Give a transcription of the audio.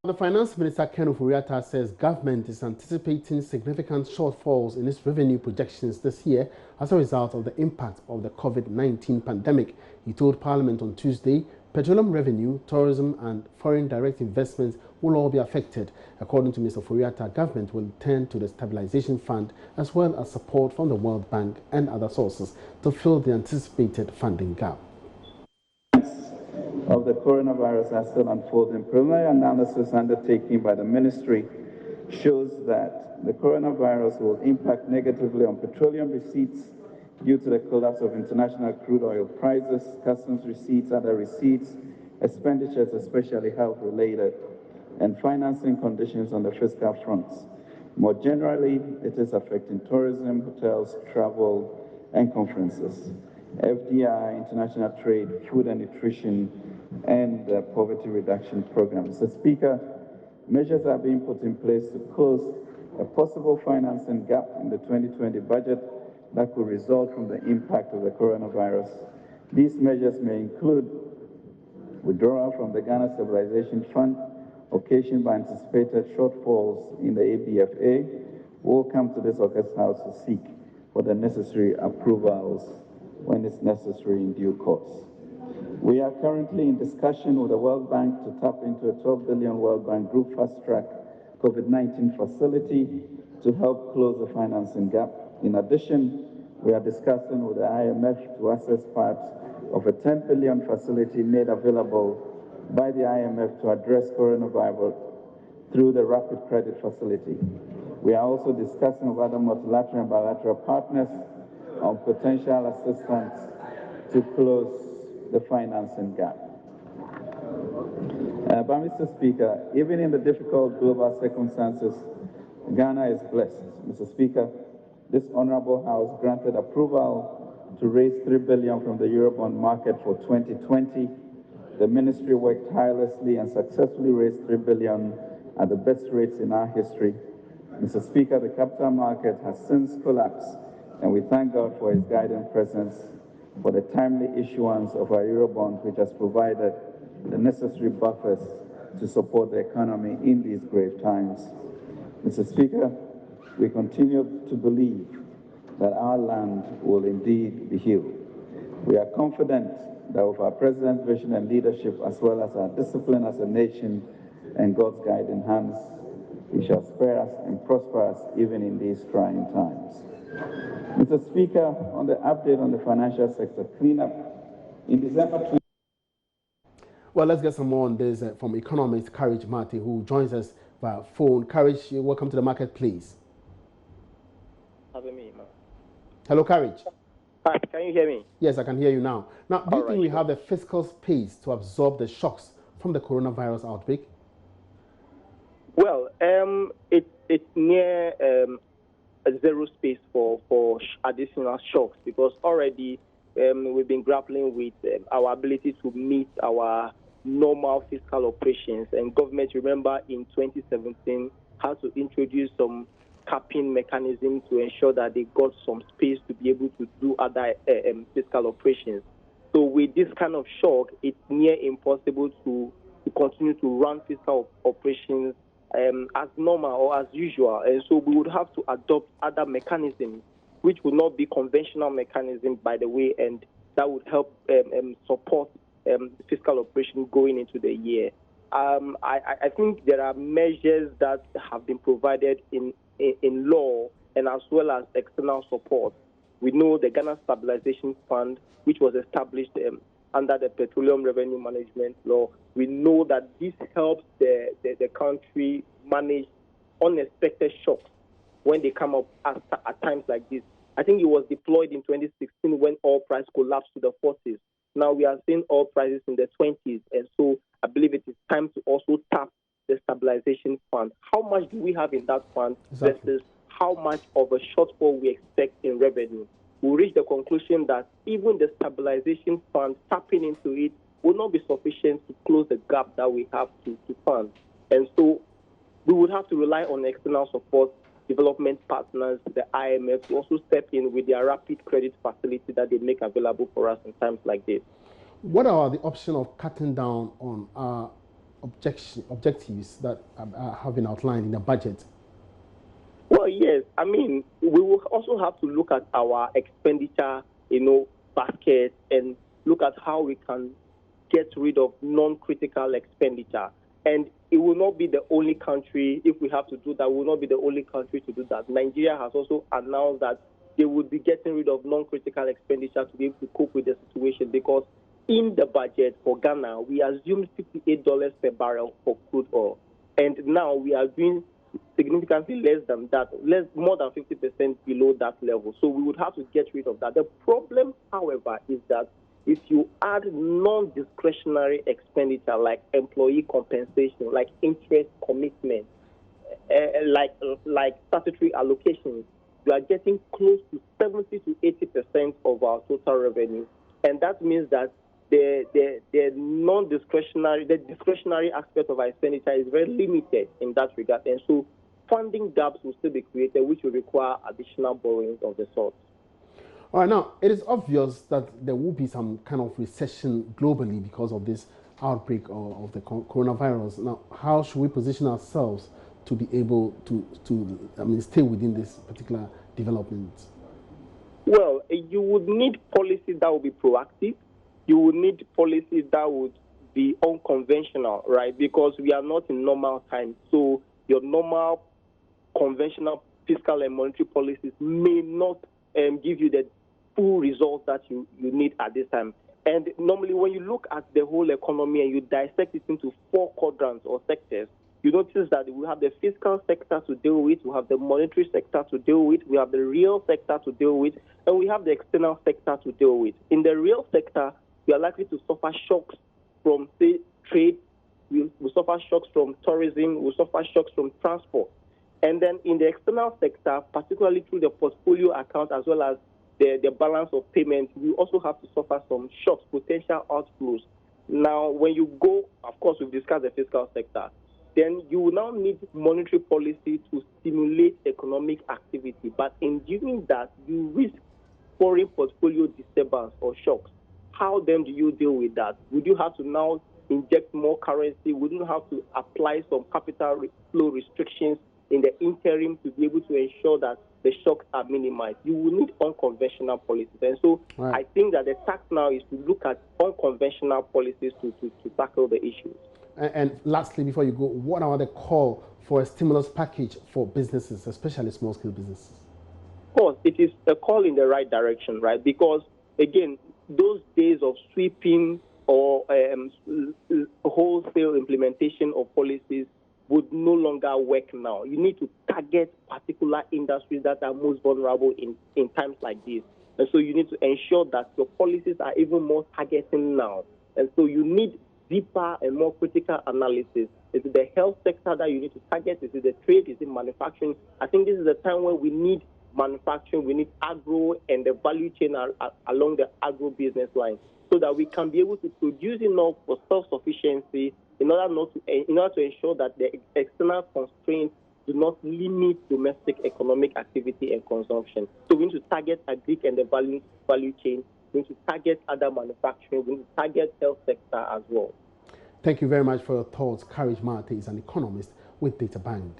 The Finance Minister Ken Ofori-Atta says government is anticipating significant shortfalls in its revenue projections this year as a result of the impact of the COVID-19 pandemic. He told Parliament on Tuesday petroleum revenue, tourism and foreign direct investments will all be affected. According to Mr. Ofori-Atta, government will turn to the Stabilization Fund as well as support from the World Bank and other sources to fill the anticipated funding gap. Of the coronavirus are still unfolding. Preliminary analysis undertaken by the ministry shows that the coronavirus will impact negatively on petroleum receipts due to the collapse of international crude oil prices, customs receipts, other receipts, expenditures, especially health-related, and financing conditions on the fiscal fronts. More generally, it is affecting tourism, hotels, travel, and conferences, FDI, international trade, food and nutrition, and poverty reduction programs. Mr. Speaker, measures are being put in place to close a possible financing gap in the 2020 budget that could result from the impact of the coronavirus. These measures may include withdrawal from the Ghana Stabilization Fund occasioned by anticipated shortfalls in the ABFA. We'll come to this August House to seek for the necessary approvals when it's necessary in due course. We are currently in discussion with the World Bank to tap into a 12 billion World Bank Group fast-track COVID-19 facility to help close the financing gap. In addition, we are discussing with the IMF to access part of a 10 billion facility made available by the IMF to address coronavirus through the Rapid Credit Facility. We are also discussing with other multilateral and bilateral partners on potential assistance to close the financing gap. But Mr. Speaker, even in the difficult global circumstances, Ghana is blessed. Mr. Speaker, this Honorable House granted approval to raise $3 billion from the Eurobond market for 2020. The ministry worked tirelessly and successfully raised $3 billion at the best rates in our history. Mr. Speaker, the capital market has since collapsed, and we thank God for his guiding presence for the timely issuance of our Eurobond, which has provided the necessary buffers to support the economy in these grave times. Mr. Speaker, we continue to believe that our land will indeed be healed. We are confident that with our President's vision and leadership, as well as our discipline as a nation and God's guiding hands, He shall spare us and prosper us even in these trying times. Mr. Speaker, on the update on the financial sector cleanup, in December. Well, let's get some more on this from economist Courage Marty, who joins us via phone. Courage, welcome to the market, please. Having me, man. Hello, Courage. Hi, can you hear me? Yes, I can hear you now. Now, do you think we sure. have the fiscal space to absorb the shocks from the coronavirus outbreak? Well, it's near a zero space for additional shocks, because already we've been grappling with our ability to meet our normal fiscal operations. And government, remember, in 2017 had to introduce some capping mechanism to ensure that they got some space to be able to do other fiscal operations. So with this kind of shock, it's near impossible to continue to run fiscal operations as normal or as usual. And so we would have to adopt other mechanisms, which would not be conventional mechanisms, by the way, and that would help support fiscal operation going into the year. I think there are measures that have been provided in law and as well as external support. We know the Ghana Stabilization Fund, which was established under the Petroleum Revenue Management Law. We know that this helps the country manage unexpected shocks when they come up at times like this. I think it was deployed in 2016 when oil price collapsed to the 40s. Now we are seeing oil prices in the 20s, and so I believe it is time to also tap the Stabilization Fund. How much do we have in that fund versus how much of a shortfall we expect in revenue? We reach the conclusion that even the Stabilization Fund, tapping into it, will not be sufficient to close the gap that we have to fund. And so we would have to rely on external support, development partners, the IMF, to also step in with their rapid credit facility that they make available for us in times like this. What are the options of cutting down on our objectives that have been outlined in the budget? Well, yes. I mean, we will also have to look at our expenditure, basket, and look at how we can get rid of non-critical expenditure. And it will not be the only country, if we have to do that, we will not be the only country to do that. Nigeria has also announced that they would be getting rid of non-critical expenditure to be able to cope with the situation, because in the budget for Ghana, we assumed $58 per barrel for crude oil. And now we are doing significantly less than that, more than 50% below that level. So we would have to get rid of that. The problem, however, is that if you add non-discretionary expenditure like employee compensation, like interest commitment, like statutory allocations, you are getting close to 70 to 80% of our total revenue. And that means that the non-discretionary, the discretionary aspect of our expenditure is very limited in that regard. And so funding gaps will still be created, which will require additional borrowings of the sort. All right, now, it is obvious that there will be some kind of recession globally because of this outbreak of the coronavirus. Now, how should we position ourselves to be able to stay within this particular development? Well, you would need policies that will be proactive. You would need policies that would be unconventional, right? Because we are not in normal times. So your normal conventional fiscal and monetary policies may not give you the full results that you need at this time. And normally when you look at the whole economy and you dissect it into 4 quadrants or sectors, you notice that we have the fiscal sector to deal with, we have the monetary sector to deal with, we have the real sector to deal with, and we have the external sector to deal with. In the real sector, we are likely to suffer shocks from, say, trade, we suffer shocks from tourism, we suffer shocks from transport. And then in the external sector, particularly through the portfolio account as well as the balance of payment, we also have to suffer some shocks, potential outflows. Now, when you go, of course, we've discussed the fiscal sector, then you will now need monetary policy to stimulate economic activity. But in doing that, you risk foreign portfolio disturbance or shocks. How then do you deal with that? Would you have to now inject more currency? Would you have to apply some capital flow restrictions in the interim to be able to ensure that the shocks are minimized? You will need unconventional policies. And so I think that the task now is to look at unconventional policies to tackle the issues. And lastly, before you go, what are the call for a stimulus package for businesses, especially small-scale businesses? Of course, it is a call in the right direction, right? Because, again, those days of sweeping or wholesale implementation of policies would no longer work now. You need to target particular industries that are most vulnerable in times like this. And so you need to ensure that your policies are even more targeting now. And so you need deeper and more critical analysis. Is it the health sector that you need to target? Is it the trade? Is it manufacturing? I think this is a time where we need manufacturing, we need agro and the value chain along the agro business line, so that we can be able to produce enough for self-sufficiency in order to ensure that the external constraints do not limit domestic economic activity and consumption. So we need to target agri and the value chain. We need to target other manufacturing. We need to target health sector as well. Thank you very much for your thoughts. Courage Mate is an economist with Data Bank.